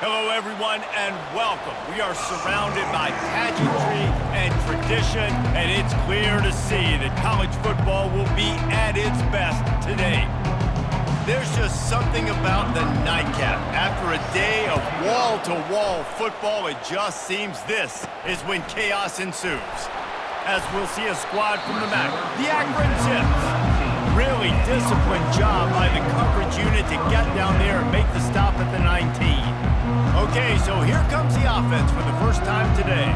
Hello, everyone, and welcome. We are surrounded by pageantry and tradition, and it's clear to see that college football will be at its best today. There's just something about the nightcap. After a day of wall-to-wall football, it just seems this is when chaos ensues. As we'll see a squad from the MAC, the Akron Zips. Really disciplined job by the coverage unit to get down there and make the stop at the 19. Okay, so here comes the offense for the first time today.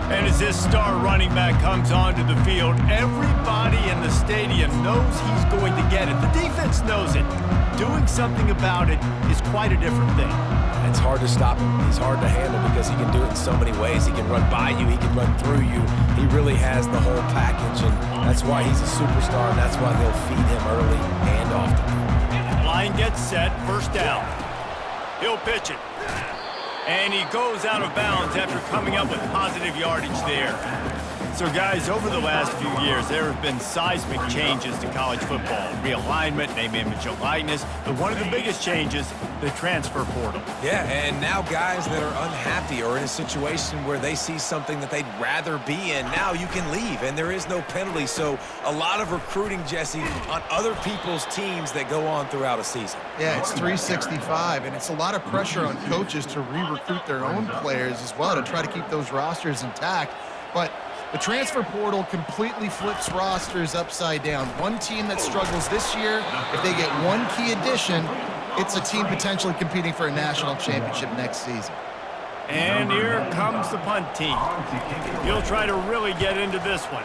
And as this star running back comes onto the field, everybody in the stadium knows he's going to get it. The defense knows it. Doing something about it is quite a different thing. It's hard to stop him. He's hard to handle because he can do it in so many ways. He can run by you. He can run through you. He really has the whole package, and that's why he's a superstar, and that's why they'll feed him early and often. Line gets set, first down. He'll pitch it. And he goes out of bounds after coming up with positive yardage there. So, guys, over the last few years, there have been seismic changes to college football. Realignment, name, image, and likeness. But one of the biggest changes, the transfer portal. Yeah, and now guys that are unhappy or in a situation where they see something that they'd rather be in, now you can leave, and there is no penalty. So a lot of recruiting, Jesse, on other people's teams that go on throughout a season. Yeah, it's 365, and it's a lot of pressure on coaches to re-recruit their own players as well to try to keep those rosters intact. But the transfer portal completely flips rosters upside down. One team that struggles this year, if they get one key addition, it's a team potentially competing for a national championship next season. And here comes the punt team. He'll try to really get into this one.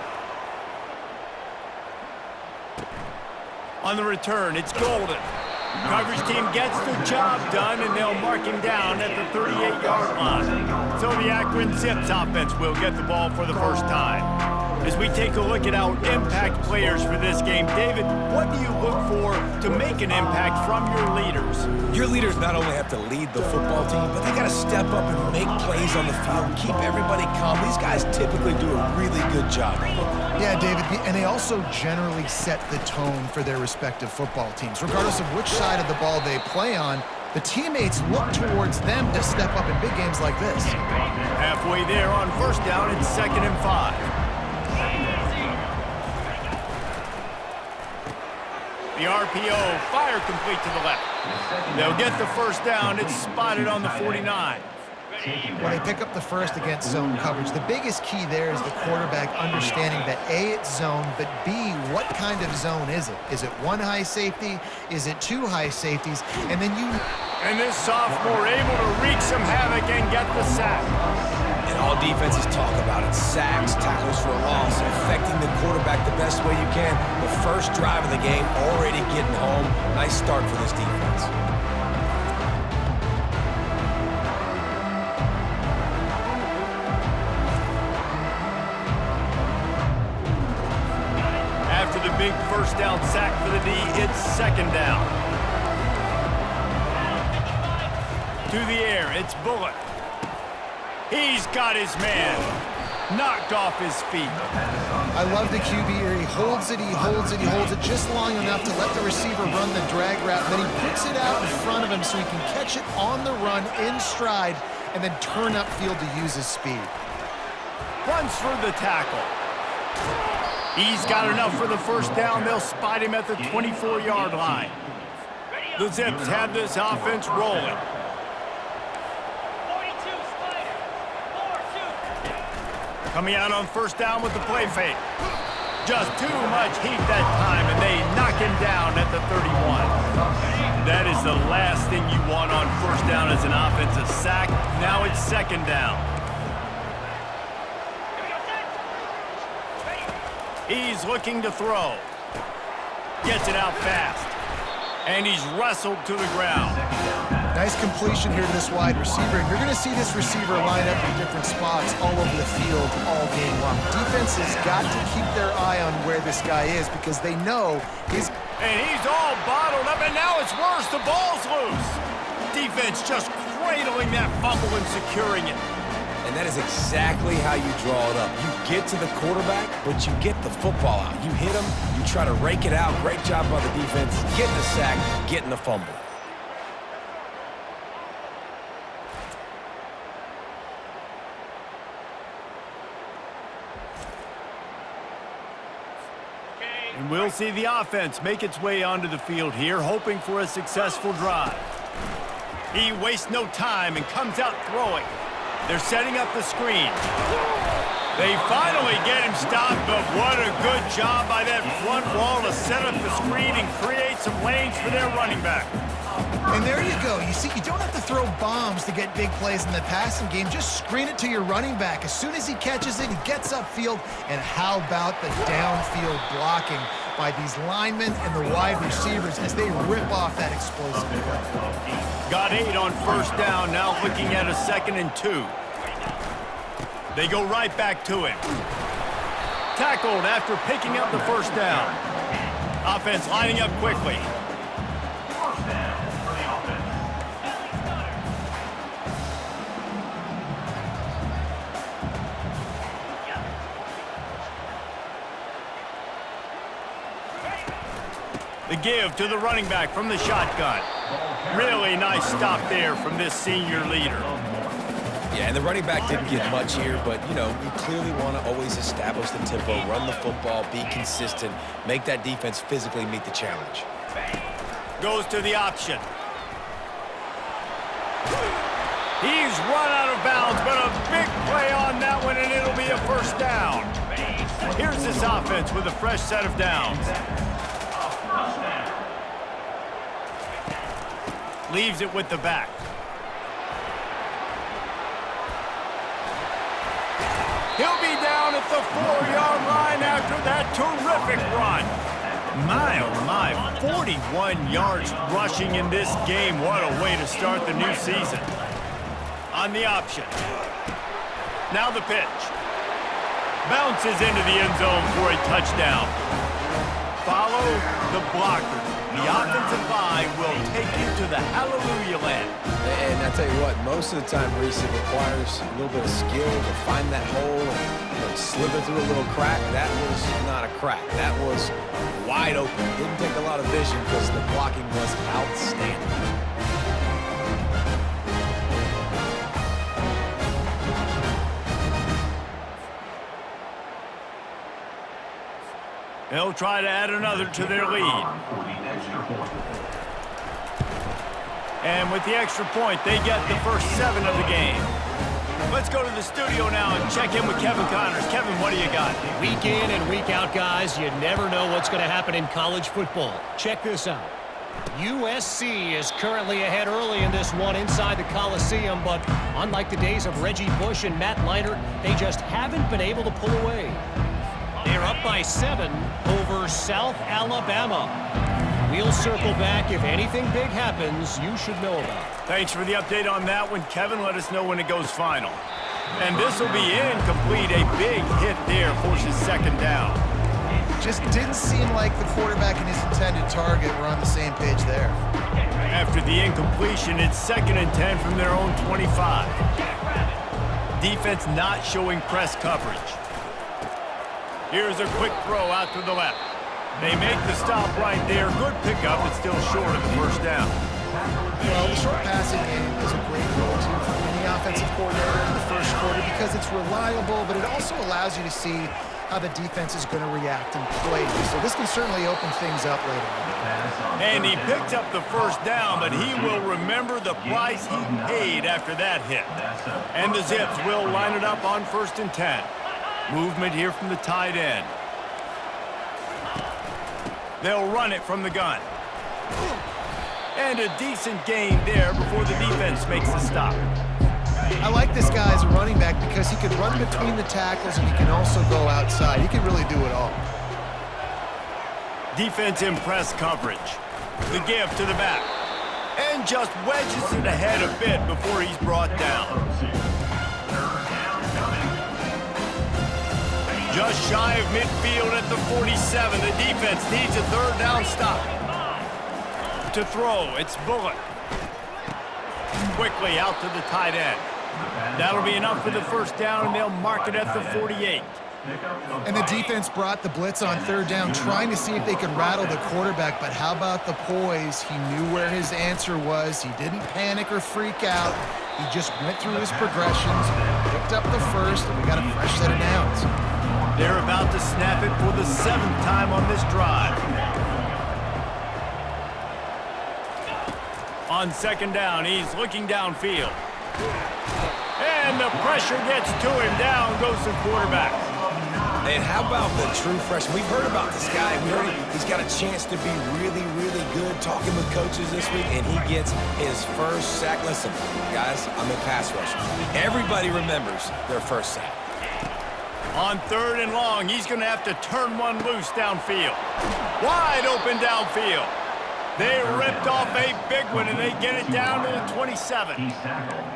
On the return, it's Golden. Coverage team gets the job done, and they'll mark him down at the 38-yard line. So the Akron Zips offense will get the ball for the first time. As we take a look at our impact players for this game, David, what do you look for to make an impact from your leaders? Your leaders not only have to lead the football team, but they got to step up and make plays on the field, keep everybody calm. These guys typically do a really good job. Yeah, David, and they also generally set the tone for their respective football teams. Regardless of which side of the ball they play on, the teammates look towards them to step up in big games like this. Halfway there on first down, it's 2nd and 5. The RPO, fire complete to the left. They'll get the first down. It's spotted on the 49. When they pick up the first against zone coverage, the biggest key there is the quarterback understanding that A, it's zone, but B, what kind of zone is it? Is it one high safety? Is it two high safeties? And then And this sophomore able to wreak some havoc and get the sack. And all defenses talk about it. Sacks, tackles for a loss, affecting the quarterback the best way you can. The first drive of the game, already getting home. Nice start for this defense. After the big first down sack for the D, it's 2nd down. To the air, it's Bullock. He's got his man knocked off his feet. I love the QB here. He holds it, he holds it, he holds it just long enough to let the receiver run the drag route. Then he puts it out in front of him so he can catch it on the run in stride and then turn upfield to use his speed. Runs for the tackle. He's got enough for the first down. They'll spot him at the 24-yard line. The Zips have this offense rolling. Coming out on first down with the play fake. Just too much heat that time, and they knock him down at the 31. That is the last thing you want on first down as an offensive sack. Now it's 2nd down. He's looking to throw. Gets it out fast. And he's wrestled to the ground. Nice completion here to this wide receiver. And you're going to see this receiver line up in different spots all over the field all game long. Defense has got to keep their eye on where this guy is because they know he's... And he's all bottled up, and now it's worse. The ball's loose. Defense just cradling that fumble and securing it. And that is exactly how you draw it up. You get to the quarterback, but you get the football out. You hit him, you try to rake it out. Great job by the defense, getting the sack, getting the fumble. And we'll see the offense make its way onto the field here, hoping for a successful drive. He wastes no time and comes out throwing. They're setting up the screen. They finally get him stopped, but what a good job by that front wall to set up the screen and create some lanes for their running back. And there you go. You see, you don't have to throw bombs to get big plays in the passing game. Just screen it to your running back. As soon as he catches it, he gets upfield. And how about the downfield blocking by these linemen and the wide receivers as they rip off that explosive play. Got 8 on first down, now looking at a 2nd and 2. They go right back to him. Tackled after picking up the first down. Offense lining up quickly. The give to the running back from the shotgun. Really nice stop there from this senior leader. Yeah, and the running back didn't get much here, but, you know, you clearly want to always establish the tempo, run the football, be consistent, make that defense physically meet the challenge. Goes to the option. He's run out of bounds, but a big play on that one, and it'll be a first down. Here's this offense with a fresh set of downs. Leaves it with the back. He'll be down at the 4-yard line after that terrific run. My, oh my, 41 yards rushing in this game. What a way to start the new season. On the option. Now the pitch. Bounces into the end zone for a touchdown. Follow the blocker. The offensive line will take you to the hallelujah land. And I tell you what, most of the time, Reese, it requires a little bit of skill to find that hole and slither through a little crack. That was not a crack. That was wide open. Didn't take a lot of vision because the blocking was outstanding. They'll try to add another to their lead. And with the extra point, they get the first 7 of the game. Let's go to the studio now and check in with Kevin Connors. Kevin, what do you got? Week in and week out, guys, you never know what's going to happen in college football. Check this out. USC is currently ahead early in this one inside the Coliseum, but unlike the days of Reggie Bush and Matt Leinart, they just haven't been able to pull away. They're up by 7 over South Alabama. We'll circle back. If anything big happens, you should know about it. Thanks for the update on that one, Kevin. Let us know when it goes final. And this will be incomplete. A big hit there forces 2nd down. Just didn't seem like the quarterback and his intended target were on the same page there. After the incompletion, it's 2nd and 10 from their own 25. Defense not showing press coverage. Here's a quick throw out to the left. They make the stop right there. Good pickup, but still short of the first down. Well, the short passing game is a great go-to for any offensive coordinator in the first quarter because it's reliable, but it also allows you to see how the defense is going to react and play. So this can certainly open things up later on. And he picked up the first down, but he will remember the price he paid after that hit. And the Zips will line it up on 1st and 10. Movement here from the tight end. They'll run it from the gun. And a decent gain there before the defense makes the stop. I like this guy as a running back because he can run between the tackles and he can also go outside. He can really do it all. Defense in press coverage. The give to the back. And just wedges it ahead a bit before he's brought down. Just shy of midfield at the 47. The defense needs a 3rd down stop. To throw, it's Bullock. Quickly out to the tight end. That'll be enough for the first down, and they'll mark it at the 48. And the defense brought the blitz on 3rd down, trying to see if they could rattle the quarterback, but how about the poise? He knew where his answer was. He didn't panic or freak out. He just went through his progressions, picked up the first, and we got a fresh set of downs. They're about to snap it for the 7th time on this drive. On 2nd down, he's looking downfield. And the pressure gets to him. Down goes the quarterback. And how about the true freshman? We've heard about this guy. We heard he's got a chance to be really, really good talking with coaches this week, and he gets his first sack. Listen, guys, I'm a pass rusher. Everybody remembers their first sack. On 3rd and long, he's going to have to turn one loose downfield. Wide open downfield. They ripped off a big one, and they get it down to the 27.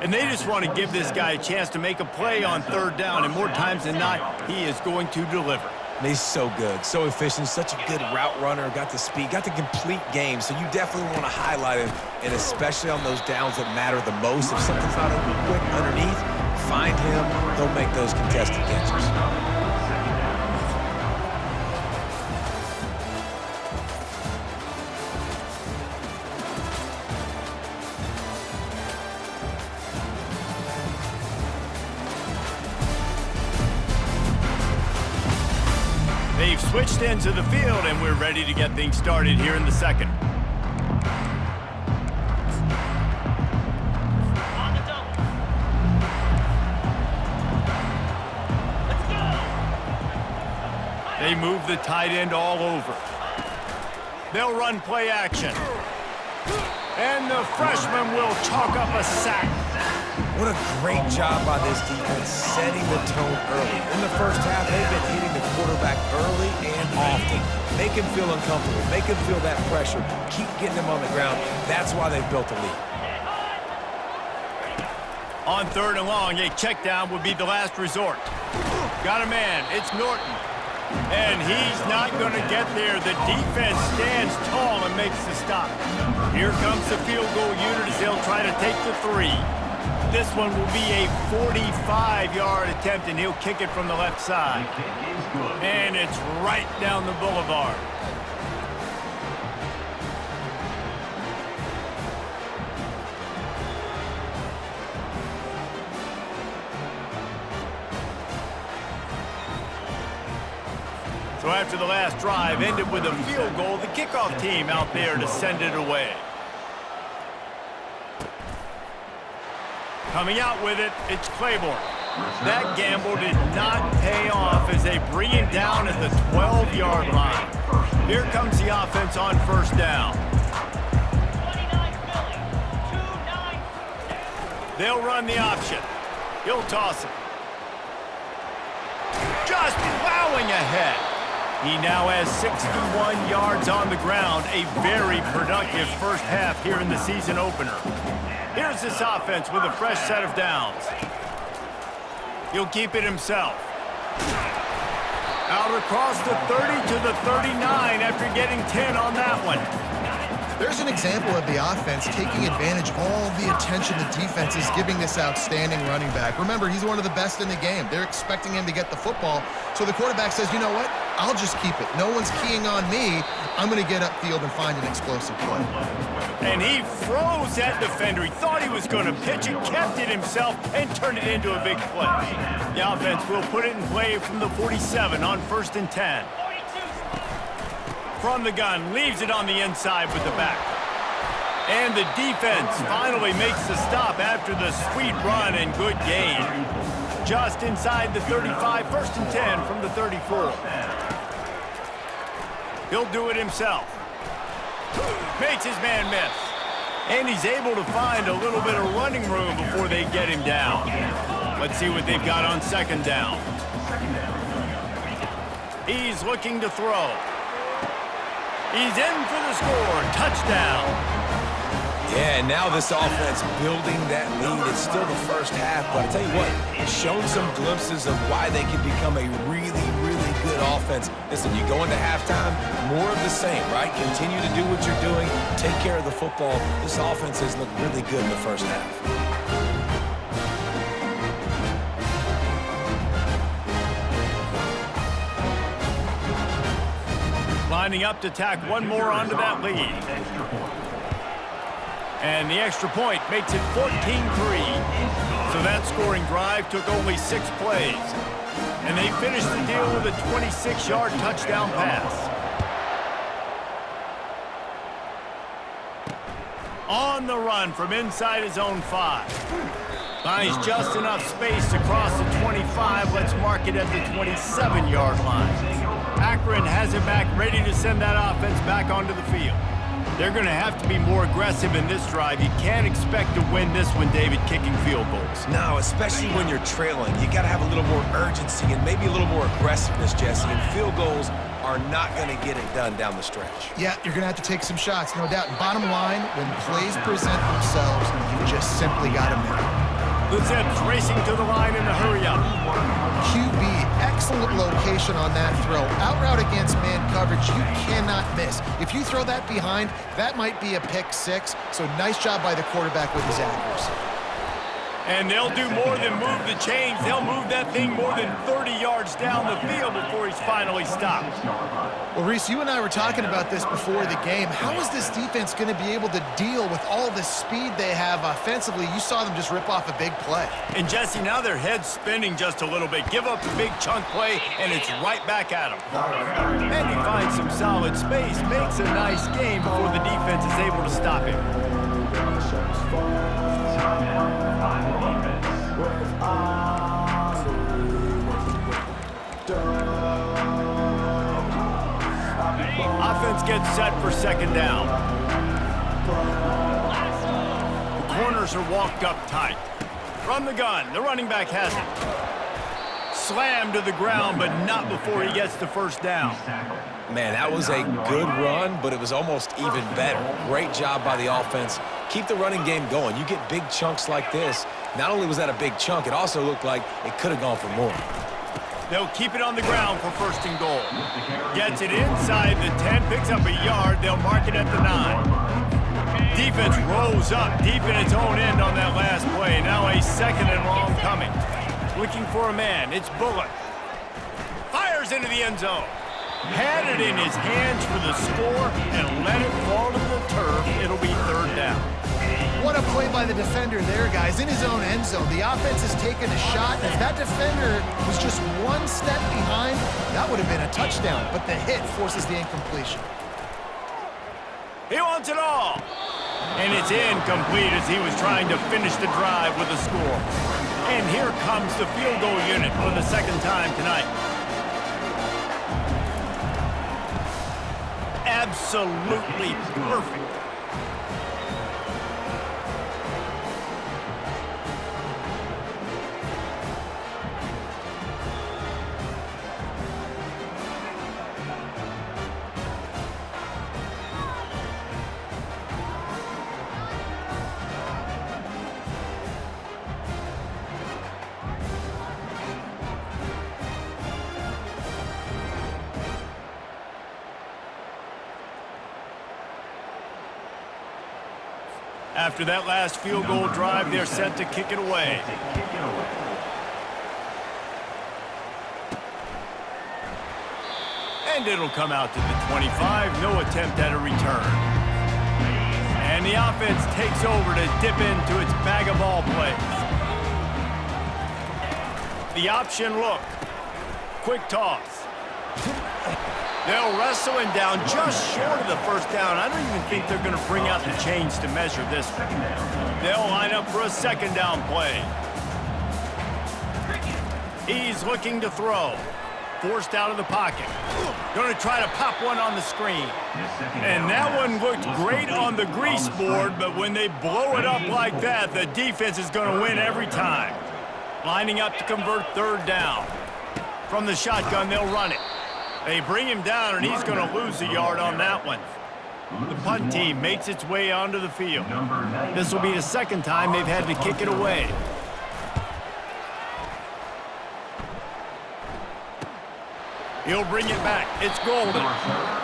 And they just want to give this guy a chance to make a play on 3rd down, and more times than not, he is going to deliver. And he's so good, so efficient, such a good route runner, got the speed, got the complete game, so you definitely want to highlight him, and especially on those downs that matter the most. If something's not open quick underneath, find him, he'll make those contested catches. They've switched into the field, and we're ready to get things started here in the 2nd. They move the tight end all over. They'll run play action. And the freshman will chalk up a sack. What a great job by this defense setting the tone early. In the first half, they've been hitting the quarterback early and often. Make him feel uncomfortable. Make him feel that pressure. Keep getting him on the ground. That's why they've built a lead. On 3rd and long, a check down would be the last resort. Got a man. It's Norton. And he's not going to get there. The defense stands tall and makes the stop. Here comes the field goal unit as they'll try to take the 3. This one will be a 45-yard attempt, and he'll kick it from the left side. And it's right down the boulevard. So after the last drive ended with a field goal, the kickoff team out there to send it away. Coming out with it, it's Claiborne. That gamble did not pay off as they bring him down at the 12-yard line. Here comes the offense on 1st down. They'll run the option. He'll toss it. Just plowing ahead. He now has 61 yards on the ground, a very productive first half here in the season opener. Here's this offense with a fresh set of downs. He'll keep it himself. Out across the 30 to the 39 after getting 10 on that one. There's an example of the offense taking advantage of all the attention the defense is giving this outstanding running back. Remember, he's one of the best in the game. They're expecting him to get the football. So the quarterback says, you know what? I'll just keep it. No one's keying on me. I'm going to get upfield and find an explosive play. And he froze that defender. He thought he was going to pitch it, kept it himself, and turned it into a big play. The offense will put it in play from the 47 on 1st and 10. From the gun, leaves it on the inside with the back. And the defense finally makes the stop after the sweet run and good gain. Just inside the 35, 1st and 10 from the 34. He'll do it himself. Makes his man miss. And he's able to find a little bit of running room before they get him down. Let's see what they've got on 2nd down. He's looking to throw. He's in for the score. Touchdown. Yeah, and now this offense building that lead. It's still the first half, but I tell you what, it's shown some glimpses of why they can become a really, really good offense. Listen, you go into halftime, more of the same, right? Continue to do what you're doing. Take care of the football. This offense has looked really good in the first half. Lining up to tack one more onto that lead. And the extra point makes it 14-3. So that scoring drive took only 6 plays. And they finished the deal with a 26-yard touchdown pass. On the run from inside his own 5. Finds just enough space to cross the 25. Let's mark it at the 27-yard line. Akron has it back, ready to send that offense back onto the field. They're going to have to be more aggressive in this drive. You can't expect to win this one, David, kicking field goals. No, especially when you're trailing. You got to have a little more urgency and maybe a little more aggressiveness, Jesse. And field goals are not going to get it done down the stretch. Yeah, you're going to have to take some shots, no doubt. Bottom line, when plays present themselves, you just simply got to make them. The Zips racing to the line in the hurry-up. QB, excellent location on that throw. Out route against man coverage, you cannot miss. If you throw that behind, that might be a pick 6. So nice job by the quarterback with his accuracy. And they'll do more than move the chains. They'll move that thing more than 30 yards down the field before he's finally stopped. Well, Reese, you and I were talking about this before the game. How is this defense going to be able to deal with all the speed they have offensively? You saw them just rip off a big play. And, Jesse, now their head's spinning just a little bit. Give up a big chunk play, and it's right back at him. And he finds some solid space, makes a nice game before the defense is able to stop him. Offense gets set for second down. The corners are walked up tight. From the gun, the running back has it. Slammed to the ground, but not before he gets the first down. Man, that was a good run, but it was almost even better. Great job by the offense. Keep the running game going. You get big chunks like this. Not only was that a big chunk, it also looked like it could have gone for more. They'll keep it on the ground for first and goal. Gets it inside the 10, picks up a yard. They'll mark it at the 9. Defense rolls up deep in its own end on that last play. Now a second and long coming. Looking for a man. It's Bullock. Fires into the end zone. Had it in his hands for the score and let it fall to the turf. It'll be third down. What a play by the defender there, guys. In his own end zone, the offense has taken a shot. If that defender was just one step behind, that would have been a touchdown. But the hit forces the incompletion. He wants it all. And it's incomplete as he was trying to finish the drive with a score. And here comes the field goal unit for the second time tonight. Absolutely perfect. After that last field goal drive, they're set to kick it away. And it'll come out to the 25. No attempt at a return. And the offense takes over to dip into its bag of ball plays. The option look. Quick toss. They'll wrestle him down just short of the first down. I don't even think they're going to bring out the chains to measure this one. They'll line up for a second down play. He's looking to throw. Forced out of the pocket. Going to try to pop one on the screen. And that one looked great on the grease board, but when they blow it up like that, the defense is going to win every time. Lining up to convert third down. From the shotgun, they'll run it. They bring him down, and he's going to lose a yard on that one. The punt team makes its way onto the field. This will be the second time they've had to kick it away. He'll bring it back. It's Golden.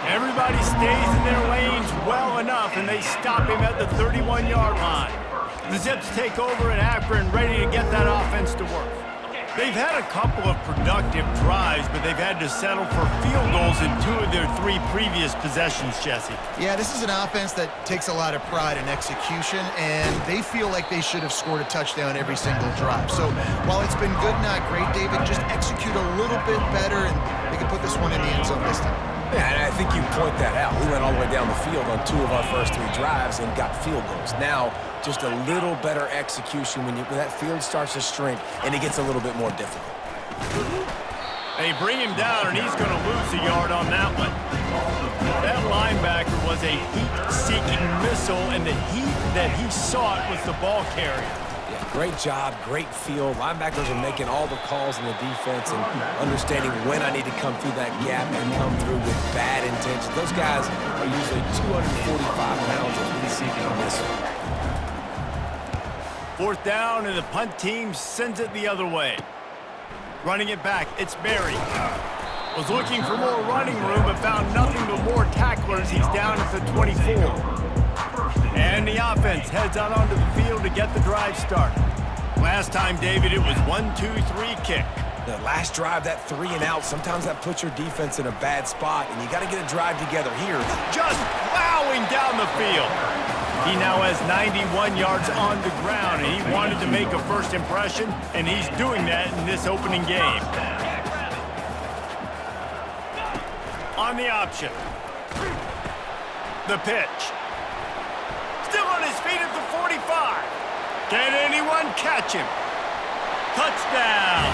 Everybody stays in their lanes well enough, and they stop him at the 31-yard line. The Zips take over in Akron, ready to get that offense to work. They've had a couple of productive drives, but they've had to settle for field goals in 2 of their 3 previous possessions, Jesse. Yeah, this is an offense that takes a lot of pride in execution, and they feel like they should have scored a touchdown every single drive. So while it's been good, not great, David, just execute a little bit better, and they can put this one in the end zone this time. Yeah, and I think you point that out. We went all the way down the field on 2 of our first 3 drives and got field goals. Now, just a little better execution when that field starts to shrink and it gets a little bit more difficult. They bring him down, and he's going to lose a yard on that one. That linebacker was a heat-seeking missile, and the heat that he sought was the ball carrier. Yeah, great job, great feel. Linebackers are making all the calls in the defense and understanding when I need to come through that gap and come through with bad intentions. Those guys are usually 245 pounds of receiving a missile. 4th down, and the punt team sends it the other way. Running it back, it's Berry. Was looking for more running room, but found nothing but more tacklers. He's down at the 24. And the offense heads out onto the field to get the drive started. Last time, David, it was 1-2-3 kick. The last drive, that 3 and out, sometimes that puts your defense in a bad spot, and you got to get a drive together here. Just plowing down the field. He now has 91 yards on the ground, and he wanted to make a first impression, and he's doing that in this opening game. On the option. The pitch. Still on his feet at the 45. Can anyone catch him? Touchdown!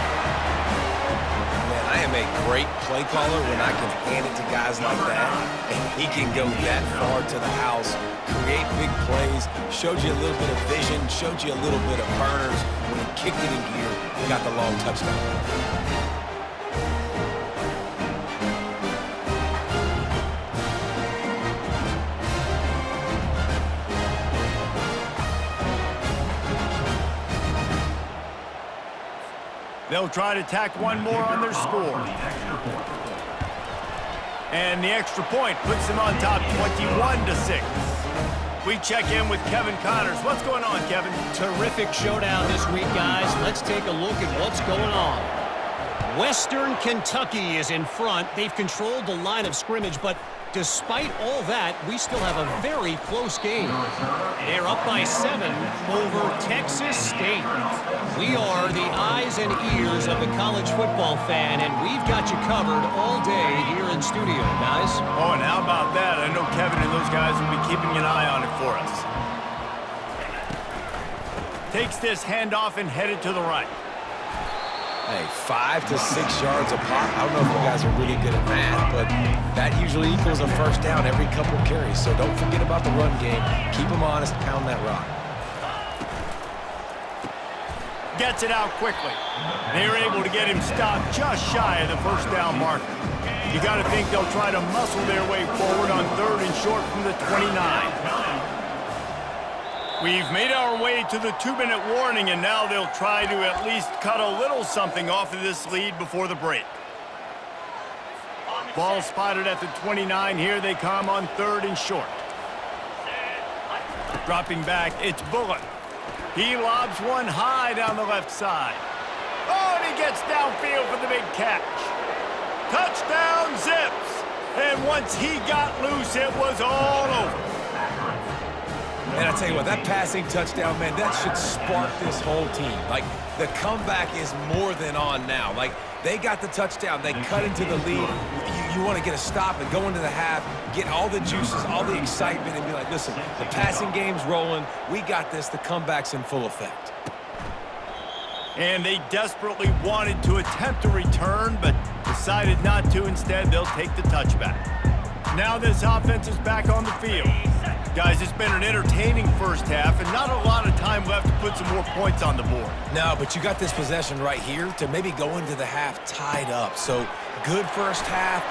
Man, I am a great play caller when I can hand it to guys like that, and he can go that far to the house, create big plays, showed you a little bit of vision, showed you a little bit of burners. When he kicked it in gear, he got the long touchdown. They'll try to tack one more on their score. And the extra point puts them on top 21-6. We check in with Kevin Connors. What's going on, Kevin? Terrific showdown this week, guys. Let's take a look at what's going on. Western Kentucky is in front. They've controlled the line of scrimmage, but despite all that, we still have a very close game. They're up by 7 over Texas State. We are the eyes and ears of the college football fan, and we've got you covered all day here in studio, guys. Oh, and how about that? I know Kevin and those guys will be keeping an eye on it for us. Takes this handoff and headed to the right. Hey, 5 to 6 yards a pop. I don't know if you guys are really good at math, but that usually equals a first down every couple carries. So don't forget about the run game. Keep them honest, pound that rock. Gets it out quickly. They're able to get him stopped just shy of the first down marker. You got to think they'll try to muscle their way forward on 3rd and short from the 29. We've made our way to the 2-minute warning, and now they'll try to at least cut a little something off of this lead before the break. Ball spotted at the 29. Here they come on 3rd and short. Dropping back, it's Bullock. He lobs one high down the left side. Oh, and he gets downfield for the big catch. Touchdown, Zips. And once he got loose, it was all over. And I tell you what, that passing touchdown, man, that should spark this whole team. Like, the comeback is more than on now. Like, they got the touchdown. They cut into the lead. You want to get a stop and go into the half, get all the juices, all the excitement, and be like, listen, the passing game's rolling. We got this. The comeback's in full effect. And they desperately wanted to attempt a return, but decided not to. Instead, they'll take the touchback. Now this offense is back on the field. Guys, it's been an entertaining first half and not a lot of time left to put some more points on the board. No, but you got this possession right here to maybe go into the half tied up. So good first half.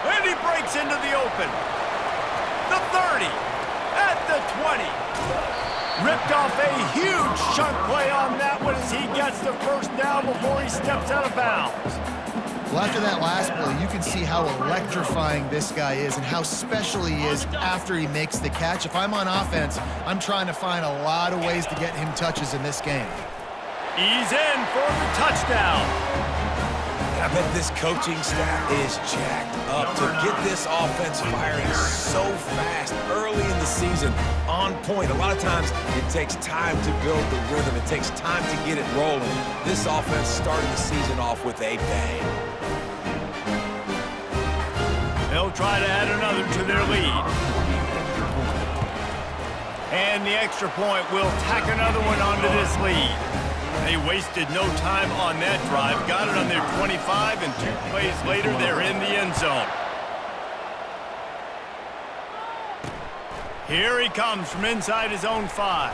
And he breaks into the open. The 30, at the 20. Ripped off a huge chunk play on that one as he gets the first down before he steps out of bounds. Well, after that last play, you can see how electrifying this guy is and how special he is after he makes the catch. If I'm on offense, I'm trying to find a lot of ways to get him touches in this game. He's in for the touchdown. I bet this coaching staff is jacked up to get this offense firing so fast early in the season, on point. A lot of times it takes time to build the rhythm. It takes time to get it rolling. This offense started the season off with a bang. They'll try to add another to their lead. And the extra point will tack another one onto this lead. They wasted no time on that drive. Got it on their 25, and 2 plays later, they're in the end zone. Here he comes from inside his own 5.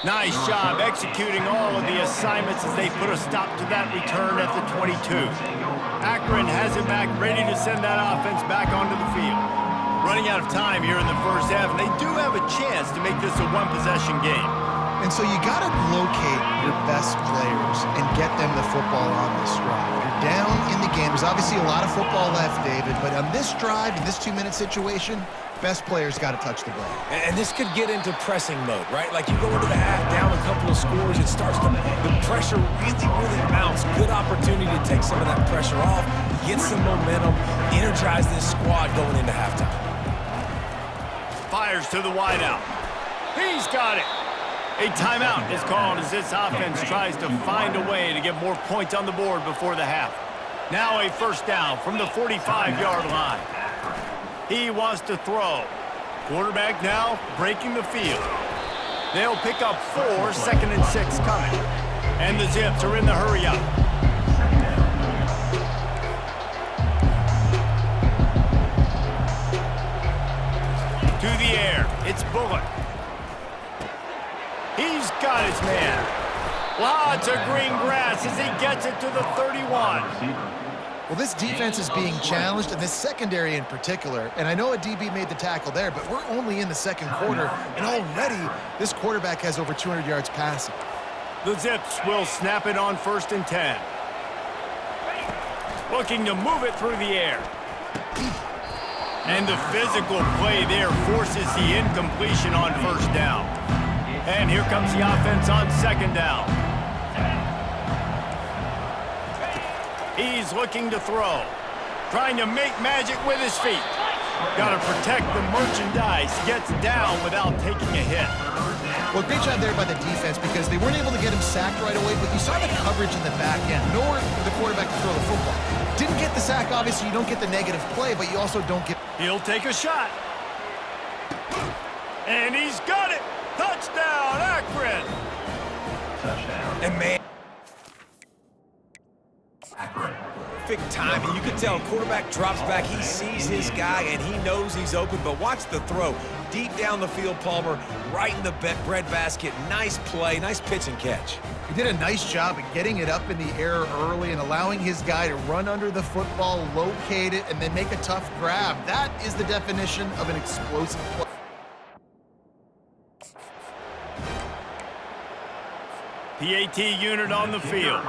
Nice job executing all of the assignments as they put a stop to that return at the 22. Akron has it back, ready to send that offense back onto the field. Running out of time here in the first half, and they do have a chance to make this a one-possession game. And so you got to locate your best players and get them the football on this drive. You're down in the game. There's obviously a lot of football left, David, but on this drive, in this 2-minute situation, best players got to touch the ball. And this could get into pressing mode, right? Like you go into the half, down a couple of scores, it starts to, the pressure really mounts. Good opportunity to take some of that pressure off, get some momentum, energize this squad going into halftime. Fires to the wideout. He's got it. A timeout is called as this offense tries to find a way to get more points on the board before the half. Now a first down from the 45-yard line. He wants to throw. Quarterback now breaking the field. They'll pick up 4, 2nd and 6 coming. And the Zips are in the hurry up. To the air, it's Bullock. He's got his man. Lots of green grass as he gets it to the 31. Well, this defense is being challenged, and this secondary in particular. And I know a DB made the tackle there, but we're only in the second quarter, and already this quarterback has over 200 yards passing. The Zips will snap it on 1st and 10. Looking to move it through the air. And the physical play there forces the incompletion on 1st down. And here comes the offense on 2nd down. He's looking to throw. Trying to make magic with his feet. Got to protect the merchandise. Gets down without taking a hit. Well, great job there by the defense because they weren't able to get him sacked right away, but you saw the coverage in the back end. Nowhere for the quarterback to throw the football. Didn't get the sack, obviously. You don't get the negative play, but you also don't get... He'll take a shot. And he's got it. Touchdown, Akron. Touchdown. And man, perfect timing. You can tell quarterback drops back. He sees his guy, and he knows he's open. But watch the throw. Deep down the field, Palmer, right in the bread basket. Nice play, nice pitch and catch. He did a nice job of getting it up in the air early and allowing his guy to run under the football, locate it, and then make a tough grab. That is the definition of an explosive play. PAT unit on the field.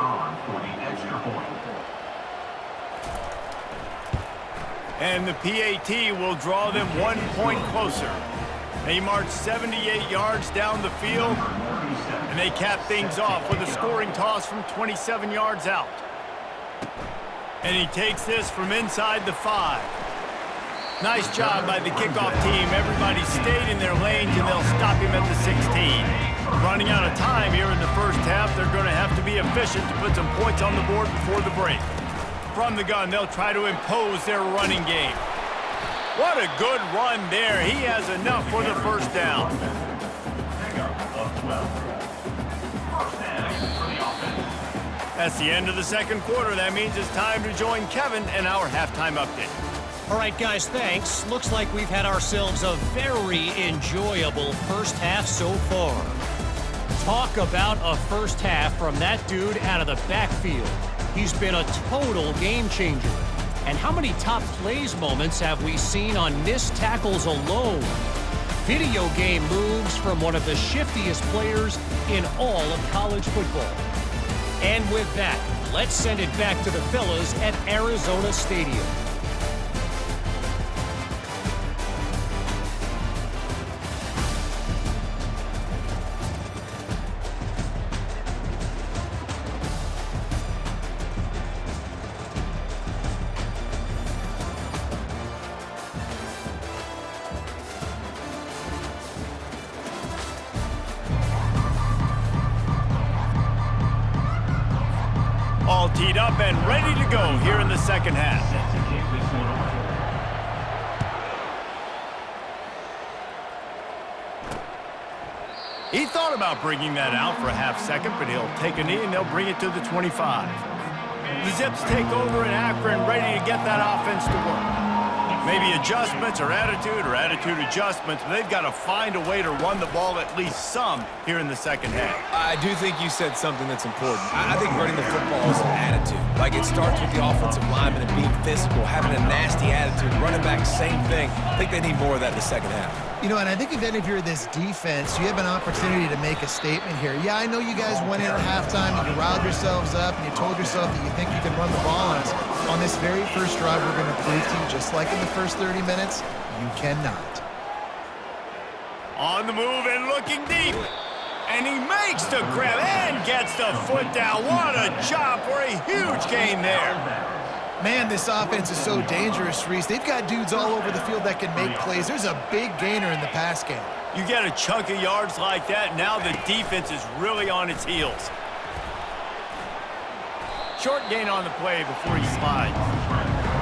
And the PAT will draw them 1 point closer. They march 78 yards down the field, and they cap things off with a scoring toss from 27 yards out. And he takes this from inside the 5. Nice job by the kickoff team. Everybody stayed in their lanes, and they'll stop him at the 16. Running out of time here in the first half, they're going to have to be efficient to put some points on the board before the break. From the gun, they'll try to impose their running game. What a good run there. He has enough for the first down. That's the end of the second quarter. That means it's time to join Kevin in our halftime update. All right, guys, thanks. Looks like we've had ourselves a very enjoyable first half so far. Talk about a first half from that dude out of the backfield. He's been a total game changer. And how many top plays moments have we seen on missed tackles alone? Video game moves from one of the shiftiest players in all of college football. And with that, let's send it back to the fellas at Arizona Stadium. teed up and ready to go here in the second half. He thought about bringing that out for a half second, but he'll take a knee and they'll bring it to the 25. The Zips take over in Akron, ready to get that offense to work. Maybe adjustments or attitude adjustments, but they've got to find a way to run the ball at least some here in the second half. I do think you said something that's important. I think running the football is an attitude. Like, it starts with the offensive lineman and being physical, having a nasty attitude. Running back, same thing. I think they need more of that in the second half. You know, and I think then if you're this defense, you have an opportunity to make a statement here. Yeah, I know you guys went in at halftime and you riled yourselves up and you told yourself that you think you can run the ball on us. On this very first drive, we're going to prove to you, just like in the first 30 minutes, you cannot. On the move and looking deep. And he makes the grab and gets the foot down. What a job for a huge gain there. Man, this offense is so dangerous, Reese. They've got dudes all over the field that can make plays. There's a big gainer in the pass game. You get a chunk of yards like that, now the defense is really on its heels. Short gain on the play before he slides.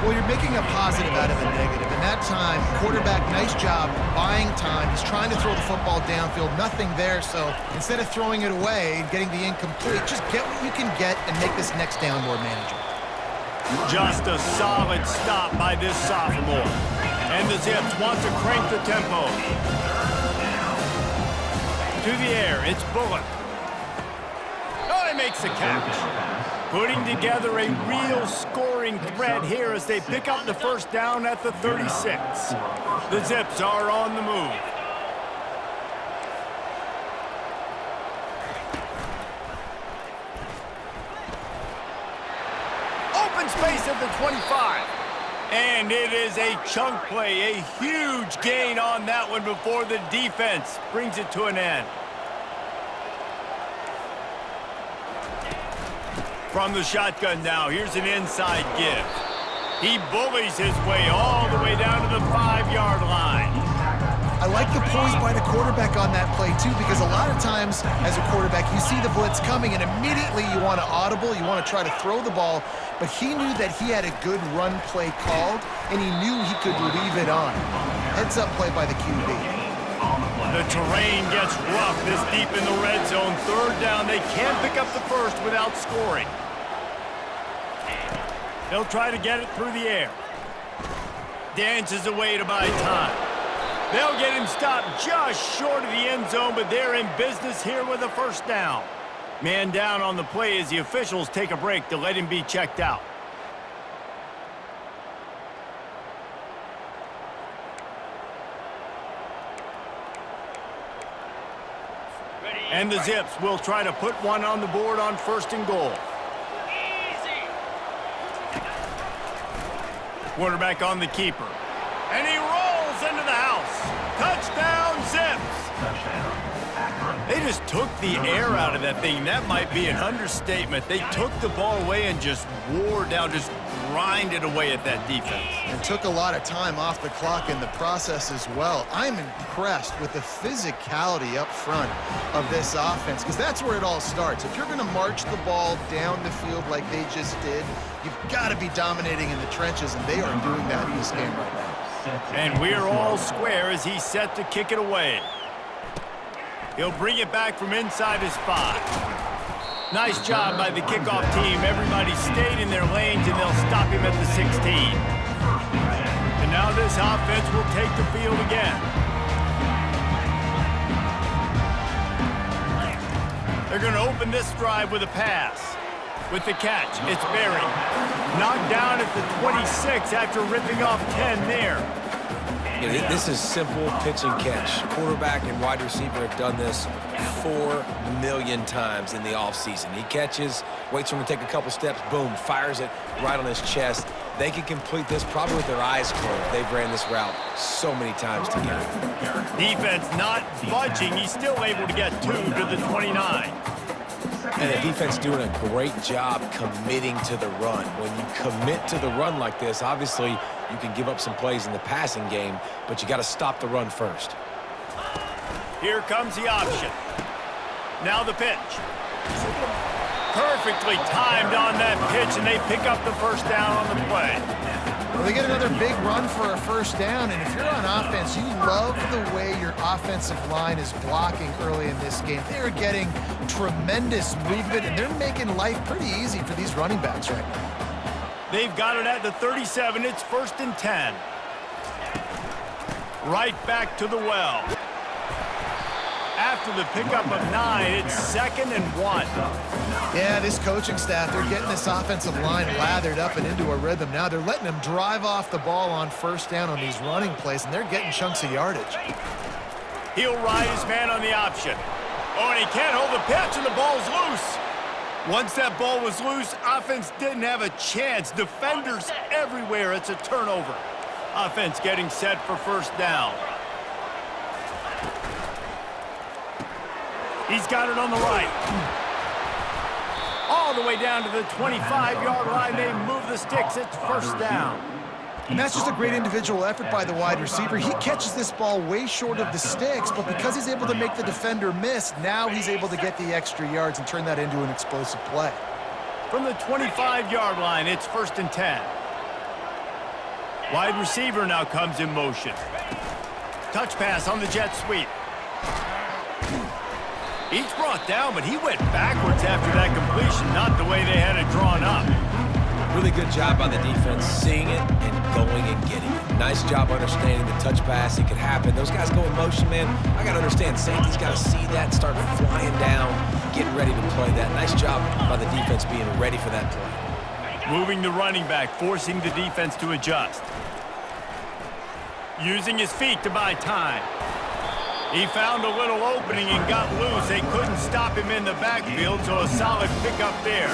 Well, you're making a positive out of a negative. And that time, quarterback, nice job buying time. He's trying to throw the football downfield. Nothing there, so instead of throwing it away and getting the incomplete, just get what you can get and make this next down more manageable. Just a solid stop by this sophomore. And the Zips want to crank the tempo. To the air, it's Bullock. Oh, he makes the catch. Putting together a real scoring threat here as they pick up the first down at the 36. The Zips are on the move. Space at the 25. And it is a chunk play, a huge gain on that one before the defense brings it to an end. From the shotgun now, here's an inside give. He bullies his way all the way down to the 5-yard line. I like the poise by the quarterback on that play, too, because a lot of times as a quarterback, you see the blitz coming, and immediately you want to audible, you want to try to throw the ball, but he knew that he had a good run play called, and he knew he could leave it on. Heads-up play by the QB. The terrain gets rough this deep in the red zone. Third down, they can't pick up the first without scoring. They'll try to get it through the air. Dances away to buy time. They'll get him stopped just short of the end zone, but they're in business here with a first down. Man down on the play as the officials take a break to let him be checked out. And the Zips will try to put one on the board on 1st and goal. Quarterback on the keeper. And he rolls into the house. Touchdown, Zips. They just took the air out of that thing. That might be an understatement. They took the ball away and just wore down, just grinded away at that defense. And took a lot of time off the clock in the process as well. I'm impressed with the physicality up front of this offense, because that's where it all starts. If you're going to march the ball down the field like they just did, you've got to be dominating in the trenches, and they are doing that in this game right now. And we're all square as he's set to kick it away. He'll bring it back from inside his 5. Nice job by the kickoff team. Everybody stayed in their lanes, and they'll stop him at the 16. And now this offense will take the field again. They're going to open this drive with a pass. With the catch, it's Berry. Knocked down at the 26 after ripping off 10 there. Yeah, this is simple pitch and catch. Quarterback and wide receiver have done this 4 million times in the offseason. He catches, waits for him to take a couple steps, boom, fires it right on his chest. They can complete this probably with their eyes closed. They've ran this route so many times together. Defense not budging. He's still able to get 2 to the 29. And the defense doing a great job committing to the run. When you commit to the run like this, obviously you can give up some plays in the passing game, but you got to stop the run first. Here comes the option. Now the pitch. Perfectly timed on that pitch, and they pick up the first down on the play. Well, they get another big run for a first down, and if you're on offense, you love the way your offensive line is blocking early in this game. They are getting tremendous movement, and they're making life pretty easy for these running backs right now. They've got it at the 37. It's 1st and 10. Right back to the well. After the pickup of 9, it's 2nd and 1. Yeah, this coaching staff, they're getting this offensive line lathered up and into a rhythm now. They're letting them drive off the ball on first down on these running plays, and they're getting chunks of yardage. He'll ride his man on the option. Oh, and he can't hold the pitch, and the ball's loose. Once that ball was loose, offense didn't have a chance. Defenders everywhere. It's a turnover. Offense getting set for first down. He's got it on the right. All the way down to the 25-yard line. They move the sticks. It's first down. And that's just a great individual effort by the wide receiver. He catches this ball way short of the sticks, but because he's able to make the defender miss, now he's able to get the extra yards and turn that into an explosive play. From the 25-yard line, it's 1st and 10. Wide receiver now comes in motion. Touch pass on the jet sweep. He's brought down, but he went backwards after that completion, not the way they had it drawn up. Really good job by the defense, seeing it and going and getting it. Nice job understanding the touch pass. It could happen. Those guys go in motion, man. I got to understand, safety's got to see that, start flying down, getting ready to play that. Nice job by the defense being ready for that play. Moving the running back, forcing the defense to adjust. Using his feet to buy time. He found a little opening and got loose. They couldn't stop him in the backfield, so a solid pickup there.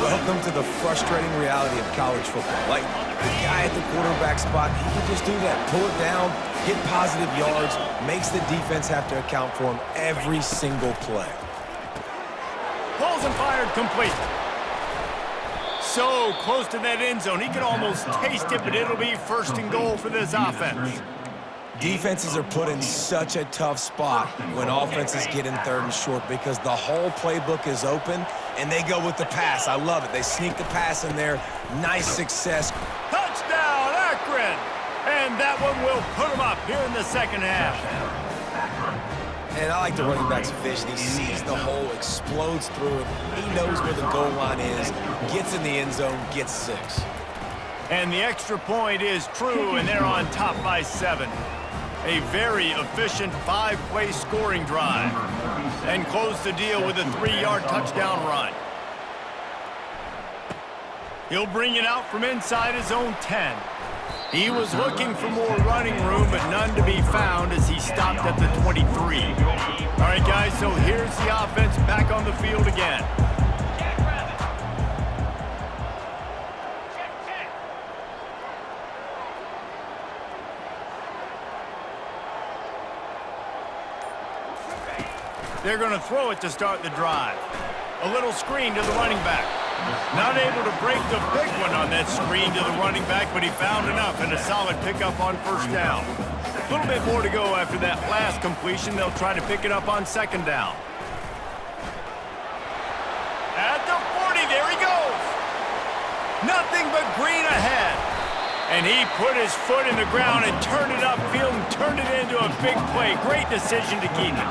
Welcome to the frustrating reality of college football. Like, the guy at the quarterback spot, he can just do that. Pull it down, get positive yards, makes the defense have to account for him every single play. Pulls and fired complete. So close to that end zone. He can almost taste it, but it'll be 1st and goal for this offense. Defenses are put in such a tough spot when offenses get in 3rd and short because the whole playbook is open and they go with the pass. I love it. They sneak the pass in there. Nice success. Touchdown, Akron! And that one will put him up here in the second half. And I like the running back's vision. He sees the hole, explodes through it. He knows where the goal line is, gets in the end zone, gets 6. And the extra point is true, and they're on top by 7. A very efficient 5-play scoring drive. And close the deal with a 3-yard touchdown run. He'll bring it out from inside his own 10. He was looking for more running room, but none to be found as he stopped at the 23. All right, guys, so here's the offense back on the field again. They're going to throw it to start the drive. A little screen to the running back. Not able to break the big one on that screen to the running back, but he found enough and a solid pickup on first down. A little bit more to go after that last completion. They'll try to pick it up on 2nd down. At the 40, there he goes. Nothing but green ahead. And he put his foot in the ground and turned it upfield and turned it into a big play. Great decision to keep it.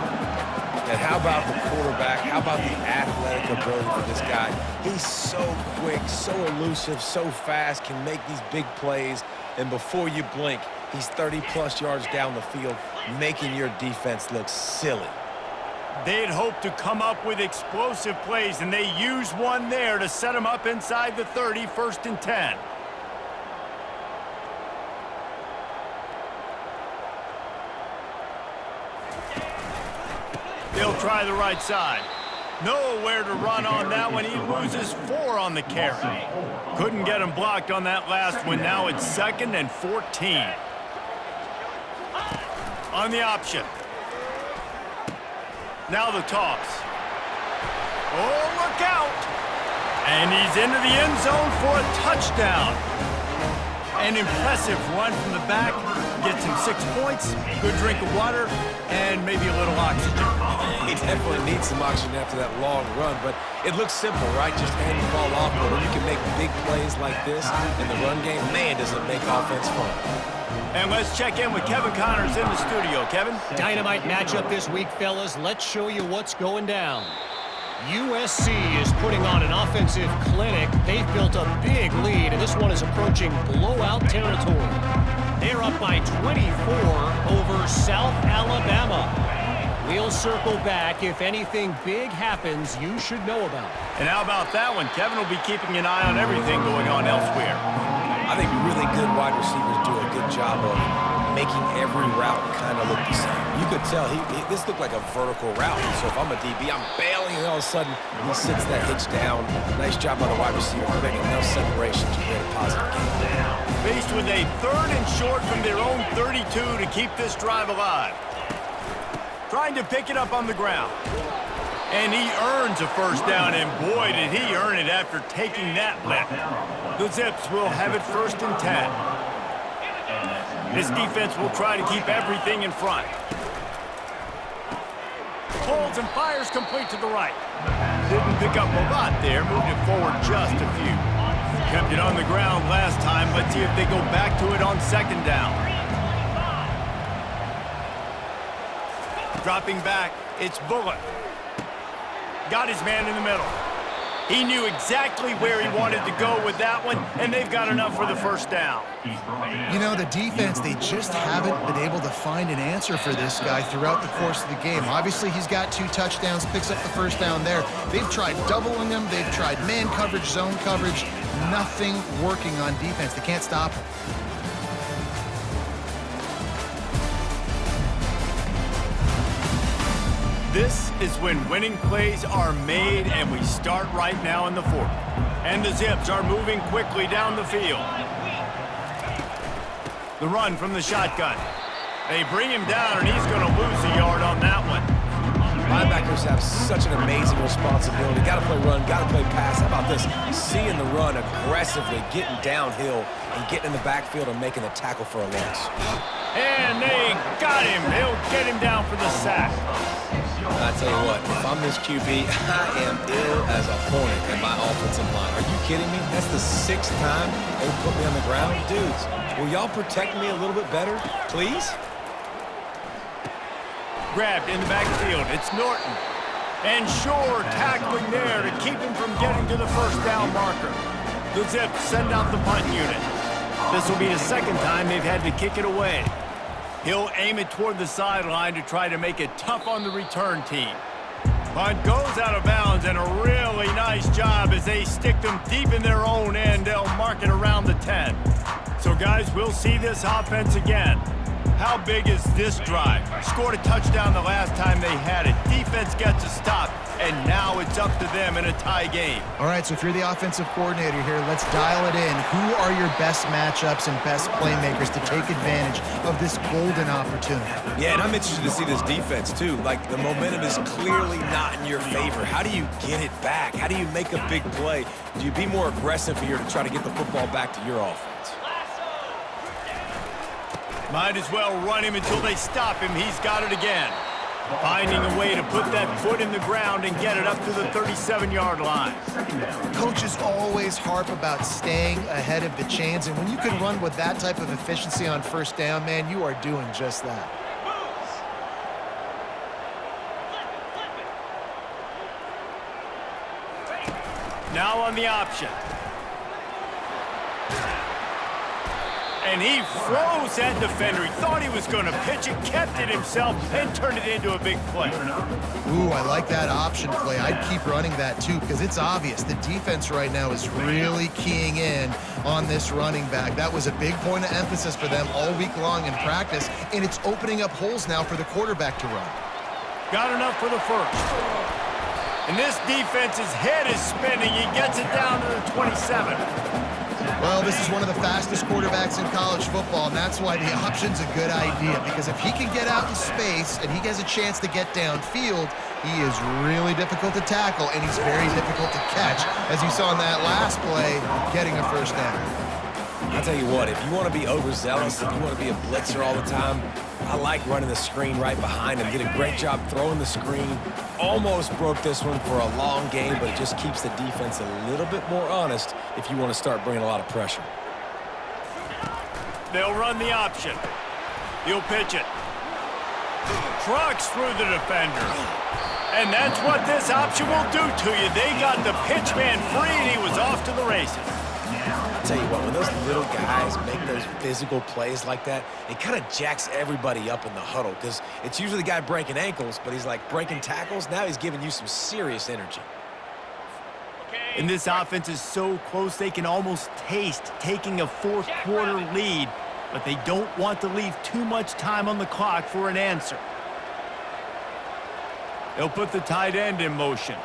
And how about the quarterback? How about the athletic ability for this guy? He's so quick, so elusive, so fast, can make these big plays. And before you blink, he's 30-plus yards down the field, making your defense look silly. They'd hoped to come up with explosive plays, and they used one there to set him up inside the 30, 1st and 10. They'll try the right side. Nowhere to run on that one. He loses 4 on the carry. Couldn't get him blocked on that last one. Now it's 2nd and 14. On the option. Now the toss. Oh, look out! And he's into the end zone for a touchdown. An impressive run from the back. Gets him 6 points, good drink of water, and maybe a little oxygen. He definitely needs some oxygen after that long run, but it looks simple, right? Just hand the ball off, but when you can make big plays like this in the run game, man, does it make offense fun. And let's check in with Kevin Connors in the studio. Kevin? Dynamite matchup this week, fellas. Let's show you what's going down. USC is putting on an offensive clinic. They've built a big lead, and this one is approaching blowout territory. They're up by 24 over South Alabama. We'll circle back. If anything big happens, you should know about it. And how about that one? Kevin will be keeping an eye on everything going on elsewhere. I think really good wide receivers do a good job of making every route kind of look the same. You could tell this looked like a vertical route. So if I'm a DB, I'm bailing, and all of a sudden he sits that hitch down. Nice job by the wide receiver, creating enough separation to create a positive game. Faced with a 3rd and short from their own 32 to keep this drive alive. Trying to pick it up on the ground. And he earns a first down, and boy, did he earn it after taking that lift. The Zips will have it 1st and 10. This defense will try to keep everything in front. Pulls and fires complete to the right. Didn't pick up a lot there, moved it forward just a few. Kept it on the ground last time. Let's see if they go back to it on 2nd down. Dropping back, it's Bullock. Got his man in the middle. He knew exactly where he wanted to go with that one, and they've got enough for the first down. You know, the defense, they just haven't been able to find an answer for this guy throughout the course of the game. Obviously, he's got 2 touchdowns, picks up the first down there. They've tried doubling him. They've tried man coverage, zone coverage. Nothing working on defense. They can't stop him. This is when winning plays are made, and we start right now in the 4th. And the Zips are moving quickly down the field. The run from the shotgun. They bring him down, and he's going to lose a yard on that one. Linebackers have such an amazing responsibility. Got to play run, got to play pass. How about this? Seeing the run aggressively, getting downhill, and getting in the backfield and making the tackle for a loss. And they got him. They'll get him down for the sack. I tell you what, if I'm this QB, I am ill as a hornet in my offensive line. Are you kidding me? That's the 6th time they put me on the ground. Dudes, will y'all protect me a little bit better, please? Grabbed in the backfield. It's Norton. And Shore tackling there to keep him from getting to the first down marker. The Zips send out the punt unit. This will be the 2nd time they've had to kick it away. He'll aim it toward the sideline to try to make it tough on the return team. Punt goes out of bounds, and a really nice job as they stick them deep in their own end. They'll mark it around the 10. So, guys, we'll see this offense again. How big is this drive? Scored a touchdown the last time they had it. Defense gets a stop, and now it's up to them in a tie game. All right, so if you're the offensive coordinator here, let's dial it in. Who are your best matchups and best playmakers to take advantage of this golden opportunity? Yeah, and I'm interested to see this defense, too. Like, the momentum is clearly not in your favor. How do you get it back? How do you make a big play? Do you be more aggressive here to try to get the football back to your offense? Might as well run him until they stop him. He's got it again. Finding a way to put that foot in the ground and get it up to the 37-yard line. Coaches always harp about staying ahead of the chains, and when you can run with that type of efficiency on 1st down, man, you are doing just that. Now on the option. And he froze that defender. He thought he was going to pitch it, kept it himself, and turned it into a big play. Ooh, I like that option play. I'd keep running that too, because it's obvious the defense right now is really keying in on this running back. That was a big point of emphasis for them all week long in practice, and it's opening up holes now for the quarterback to run. Got enough for the first. And this defense's head is spinning. He gets it down to the 27. Well, this is one of the fastest quarterbacks in college football, and that's why the option's a good idea, because if he can get out in space and he has a chance to get downfield, he is really difficult to tackle, and he's very difficult to catch, as you saw in that last play, getting a first down. I'll tell you what, if you want to be overzealous, if you want to be a blitzer all the time, I like running the screen right behind him. Did a great job throwing the screen. Almost broke this one for a long game, but it just keeps the defense a little bit more honest if you want to start bringing a lot of pressure. They'll run the option. He'll pitch it. Trucks through the defender. And that's what this option will do to you. They got the pitch man free, and he was off to the races. I'll tell you what, when those little guys make those physical plays like that, it kind of jacks everybody up in the huddle because it's usually the guy breaking ankles, but he's like breaking tackles. Now he's giving you some serious energy. And this offense is so close they can almost taste taking a fourth-quarter lead, but they don't want to leave too much time on the clock for an answer. They'll put the tight end in motion.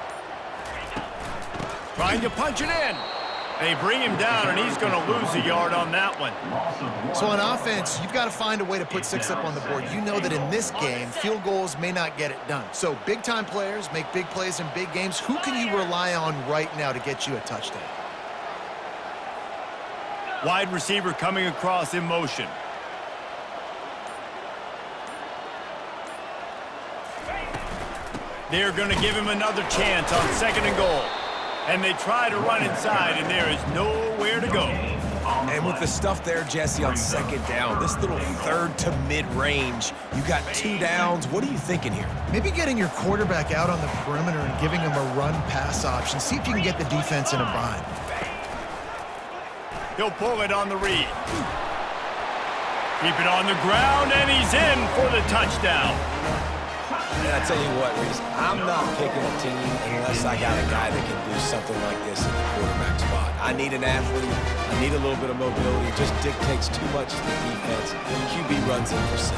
Trying to punch it in. They bring him down, and he's going to lose a yard on that one. So on offense, you've got to find a way to put 6 up on the board. You know that in this game, field goals may not get it done. So big-time players make big plays in big games. Who can you rely on right now to get you a touchdown? Wide receiver coming across in motion. They're going to give him another chance on 2nd and goal. And they try to run inside, and there is nowhere to go. And with the stuff there, Jesse, on 2nd down, this little 3rd to mid-range, you got 2 downs. What are you thinking here? Maybe getting your quarterback out on the perimeter and giving him a run-pass option. See if you can get the defense in a bind. He'll pull it on the read. Keep it on the ground, and he's in for the touchdown. And I tell you what, Reese, I'm not picking a team unless I got a guy that can do something like this in the quarterback spot. I need an athlete. I need a little bit of mobility. It just dictates too much to the defense. QB runs in for 6.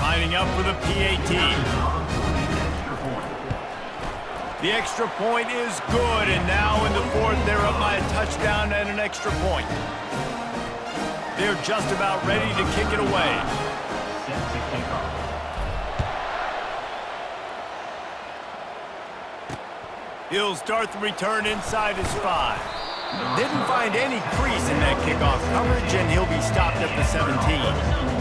Lining up for the PAT. The extra point is good, and now in the 4th, they're up by a touchdown and an extra point. They're just about ready to kick it away. He'll start the return inside his 5. Didn't find any crease in that kickoff coverage, and he'll be stopped at the 17.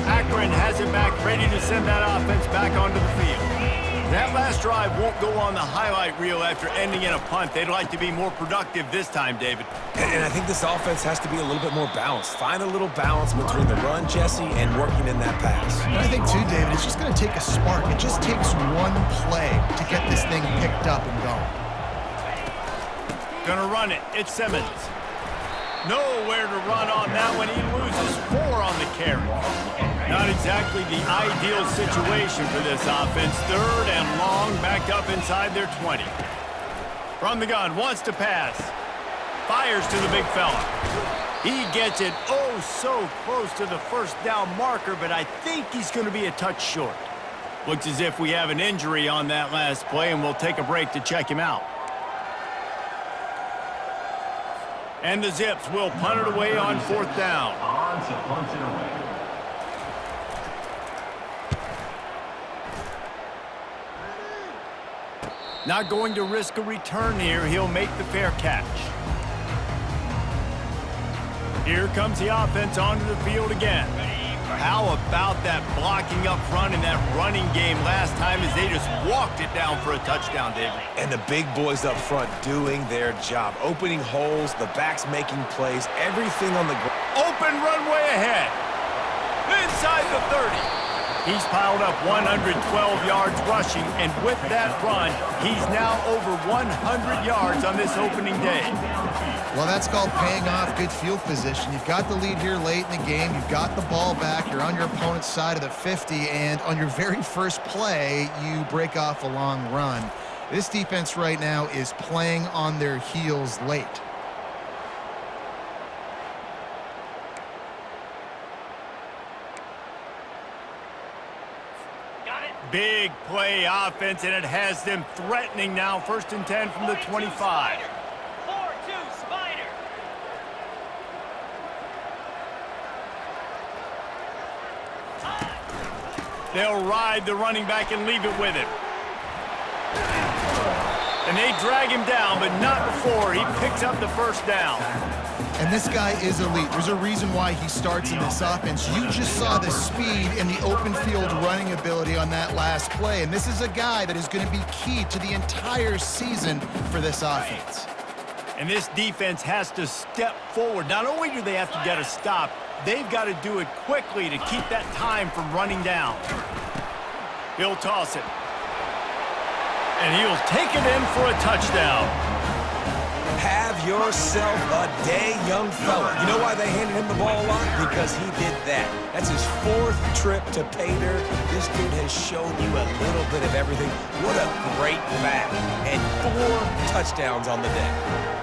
Akron has it back, ready to send that offense back onto the field. That last drive won't go on the highlight reel after ending in a punt. They'd like to be more productive this time, David. And I think this offense has to be a little bit more balanced. Find a little balance between the run, Jesse, and working in that pass. And I think, too, David, it's just going to take a spark. It just takes one play to get this thing picked up and going. Gonna run it. It's Simmons. Nowhere to run on that one. He loses 4 on the carry. Not exactly the ideal situation for this offense. 3rd and long, backed up inside their 20. From the gun, wants to pass. Fires to the big fella. He gets it oh so close to the 1st down marker, but I think he's going to be a touch short. Looks as if we have an injury on that last play, and we'll take a break to check him out. And the Zips will punt it away on 4th down. Not going to risk a return here. He'll make the fair catch. Here comes the offense onto the field again. How about that blocking up front in that running game last time as they just walked it down for a touchdown, David? And the big boys up front doing their job. Opening holes, the backs making plays, everything on the ground. Open runway ahead. Inside the 30. He's piled up 112 yards rushing, and with that run, he's now over 100 yards on this opening day. Well, that's called paying off good field position. You've got the lead here late in the game. You've got the ball back. You're on your opponent's side of the 50, and on your very first play, you break off a long run. This defense right now is playing on their heels late. Big play offense, and it has them threatening now. 1st and 10 from the 25. 4-2 Spider. They'll ride the running back and leave it with him. And they drag him down, but not before he picks up the first down. And this guy is elite. There's a reason why he starts in this offense. You just saw the speed and the open field running ability on that last play. And this is a guy that is going to be key to the entire season for this offense. And this defense has to step forward. Not only do they have to get a stop, they've got to do it quickly to keep that time from running down. He'll toss it. And he'll take it in for a touchdown. Have yourself a day, young fella. You know why they handed him the ball a lot? Because he did that. That's his 4th trip to pay dirt. This dude has shown you a little bit of everything. What a great back. And 4 touchdowns on the day.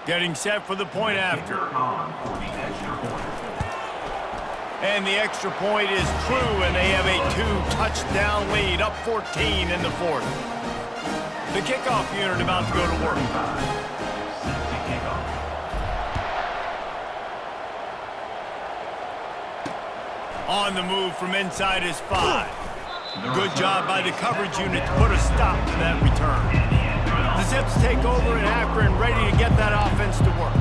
Getting set for the point after. And the extra point is true, and they have a 2-touchdown lead, up 14 in the 4th. The kickoff unit about to go to work. On the move from inside his 5. Good job by the coverage unit to put a stop to that return. The Zips take over in Akron, ready to get that offense to work.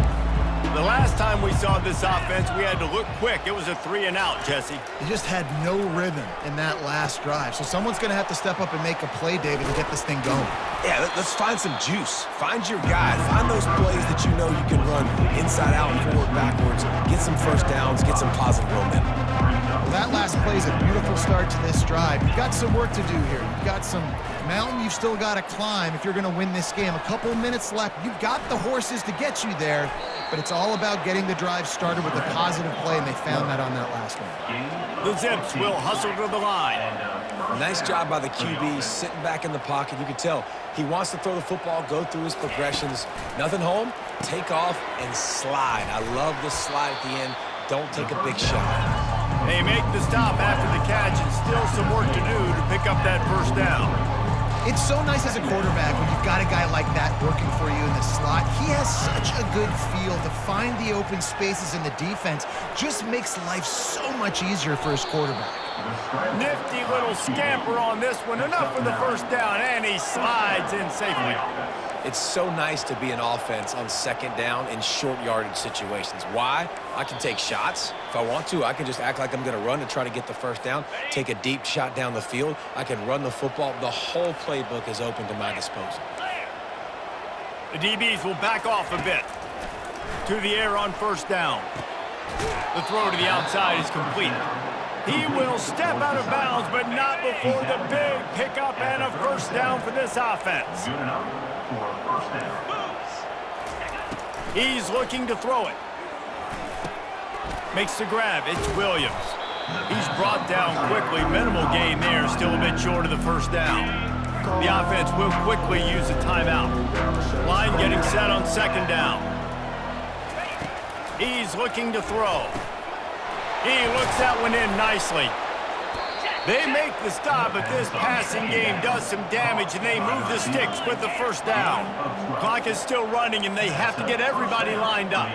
The last time we saw this offense, we had to look quick. It was a 3-and-out, Jesse. He just had no rhythm in that last drive. So someone's going to have to step up and make a play, David, and get this thing going. Yeah, let's find some juice. Find your guy. Find those plays that you know you can run inside out, forward, backwards. Get some first downs. Get some positive momentum. Well, that last play is a beautiful start to this drive. You've got some work to do here. You've got some mountain you've still got to climb if you're going to win this game. A couple minutes left. You've got the horses to get you there, but it's all about getting the drive started with a positive play, and they found that on that last one. The Zips will hustle to the line. Nice job by the QB, sitting back in the pocket. You can tell he wants to throw the football, go through his progressions. Nothing home, take off, and slide. I love the slide at the end. Don't take a big shot. They make the stop after the catch, and still some work to do to pick up that first down. It's so nice as a quarterback when you've got a guy like that working for you in the slot. He has such a good feel to find the open spaces in the defense. Just makes life so much easier for his quarterback. Nifty little scamper on this one. Enough for the first down, and he slides in safely. It's so nice to be an offense on 2nd down in short yardage situations. Why? I can take shots. If I want to, I can just act like I'm going to run and try to get the first down, take a deep shot down the field. I can run the football. The whole playbook is open to my disposal. The DBs will back off a bit. To the air on first down. The throw to the outside is complete. He will step out of bounds, but not before the big pickup and a first down for this offense. He's looking to throw it. Makes the grab. It's Williams. He's brought down quickly. Minimal gain there. Still a bit short of the first down. The offense will quickly use a timeout. Line getting set on 2nd down. He's looking to throw. He looks that one in nicely. They make the stop, but this passing game does some damage, and they move the sticks with the first down. Clock is still running, and they have to get everybody lined up.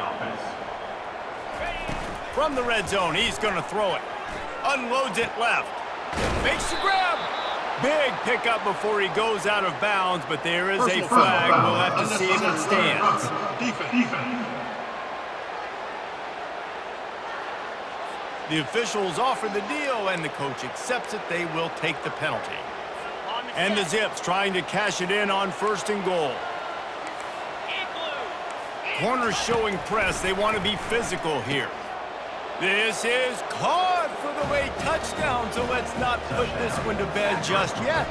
From the red zone, he's going to throw it. Unloads it left. Makes the grab. Big pickup before he goes out of bounds, but there is a flag. We'll have to see if it stands. Defense. The officials offer the deal, and the coach accepts it. They will take the penalty. And the Zips trying to cash it in on 1st and goal. Corners showing press. They want to be physical here. This is caught for the late touchdown, so let's not put this one to bed just yet.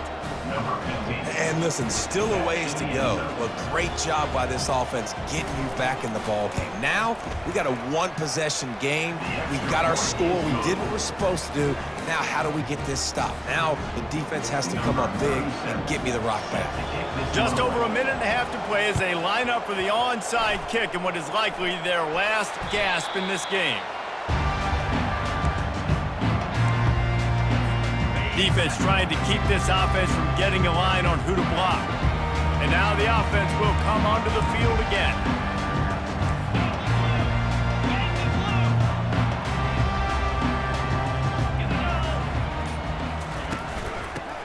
And listen, still a ways to go. Well, great job by this offense getting you back in the ball game. Now, we got a 1-possession game. We got our score. We did what we're supposed to do. Now, how do we get this stop? Now, the defense has to come up big and get me the rock back. Just over a minute and a half to play as they line up for the onside kick in what is likely their last gasp in this game. Defense trying to keep this offense from getting a line on who to block. And now the offense will come onto the field again.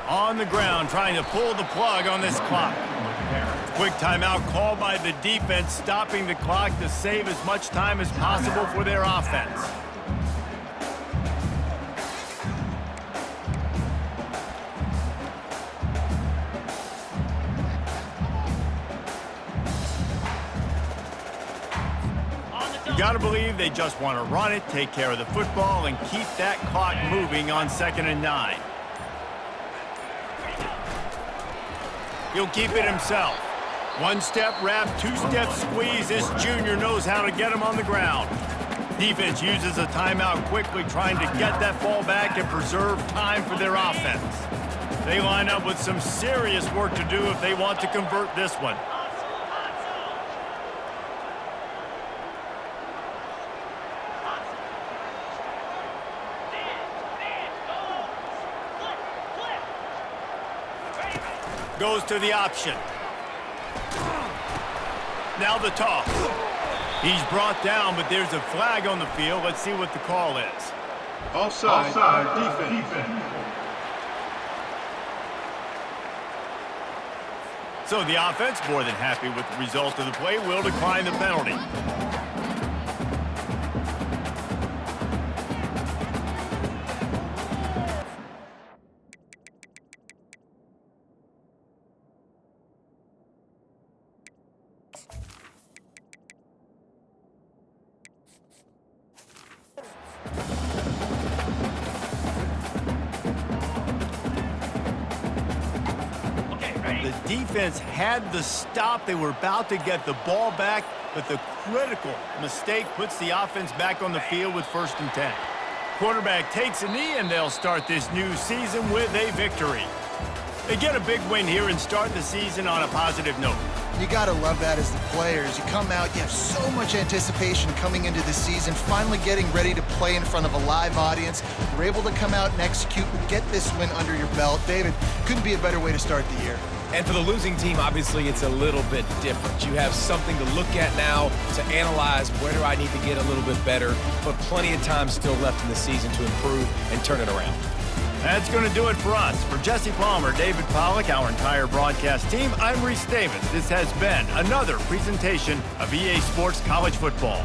On the ground, trying to pull the plug on this clock. Quick timeout called by the defense, stopping the clock to save as much time as possible for their offense. You got to believe they just want to run it, take care of the football, and keep that clock moving on 2nd and 9. He'll keep it himself. One-step wrap, two-step squeeze. This junior knows how to get him on the ground. Defense uses a timeout quickly, trying to get that ball back and preserve time for their offense. They line up with some serious work to do if they want to convert this one. Goes to the option. Now the toss. He's brought down, but there's a flag on the field. Let's see what the call is. Offside, defense. So the offense, more than happy with the result of the play, will decline the penalty. The defense had the stop. They were about to get the ball back, but the critical mistake puts the offense back on the field with 1st and 10. Quarterback takes a knee, and they'll start this new season with a victory. They get a big win here and start the season on a positive note. You got to love that as the players. You come out, you have so much anticipation coming into the season, finally getting ready to play in front of a live audience. You're able to come out and execute and get this win under your belt. David, couldn't be a better way to start the year. And for the losing team, obviously, it's a little bit different. You have something to look at now to analyze where do I need to get a little bit better, but plenty of time still left in the season to improve and turn it around. That's going to do it for us. For Jesse Palmer, David Pollack, our entire broadcast team, I'm Reese Davis. This has been another presentation of EA Sports College Football.